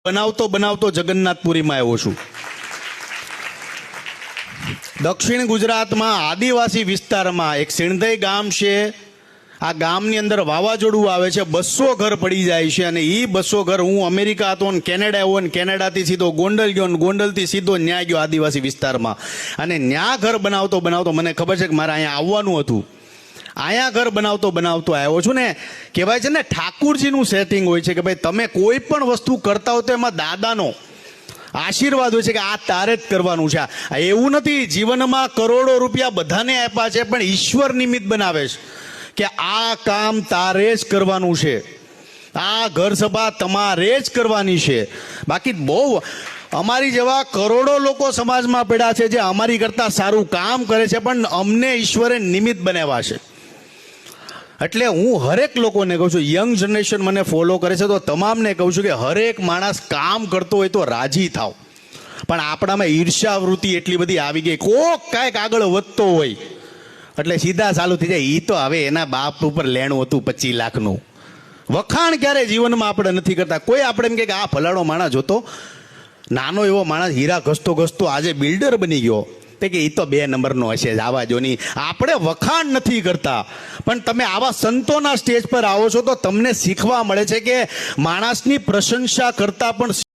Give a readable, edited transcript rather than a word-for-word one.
બનાવતો બનાવતો જગન્નાથપુરીમાં આવ્યો છું। દક્ષિણ ગુજરાતમાં આદિવાસી વિસ્તારમાં એક સિણધઈ ગામ છે। આ ગામની અંદર વાવાઝોડું આવે છે, 200 ઘર પડી જાય છે અને એ 200 ઘર, હું અમેરિકા હતો ને કેનેડા આવ્યો ને કેનેડાથી સીધો ગોંડલ ગયો ને ગોંડલથી સીધો ન્યા ગયો આદિવાસી વિસ્તારમાં, અને ન્યા ઘર બનાવતો બનાવતો મને ખબર છે કે મારે અહીંયા આવવાનું હતું। અહીંયા ઘર બનાવતો બનાવતો આવ્યો છું ને, કહેવાય છે ને ઠાકુરજીનું સેટિંગ હોય છે કે ભાઈ તમે કોઈ પણ વસ્તુ કરતા હો તો એમાં દાદાનો આશીર્વાદ હોય છે કે આ તારે જ કરવાનું છે। એવું નથી જીવનમાં કરોડો રૂપિયા બધાને આપ્યા છે, પણ ઈશ્વર નિમિત્ત બનાવે છે કે આ કામ તારે જ કરવાનું છે, આ ઘર સભા તમારે જ કરવાની છે। બાકી બહુ અમારી જેવા કરોડો લોકો સમાજમાં પડ્યા છે જે અમારી કરતાં સારું કામ કરે છે, પણ અમને ઈશ્વરે નિમિત્ત બનાવ્યા છે। એટલે હું હરેક લોકોને કહું છું, યંગ જનરેશન મને ફોલો કરે છે તો તમામને કહું છું કે હરેક માણસ કામ કરતો હોય તો રાજી થાવ, પણ આપણામાં ઈર્ષ્યાવૃત્તિ એટલી બધી આવી ગઈ, કોક કાંઈક આગળ વધતો હોય એટલે સીધા ચાલુ થઈ જાય, એ તો હવે એના બાપ ઉપર લેણું હતું 25 લાખનું। વખાણ ક્યારે જીવનમાં આપણે નથી કરતા। કોઈ આપણે એમ કે આ ફલાણો માણસ જોતો, નાનો એવો માણસ હીરા ઘસતો ઘસતો આજે બિલ્ડર બની ગયો, તે કે એ તો 2 નંબરનો હશે જ, આવા જો નહીં। આપણે વખાણ નથી કરતા, પણ તમે આવા સંતોના સ્ટેજ પર આવો છો તો તમને શીખવા મળે છે કે માણસની પ્રશંસા કરતા પણ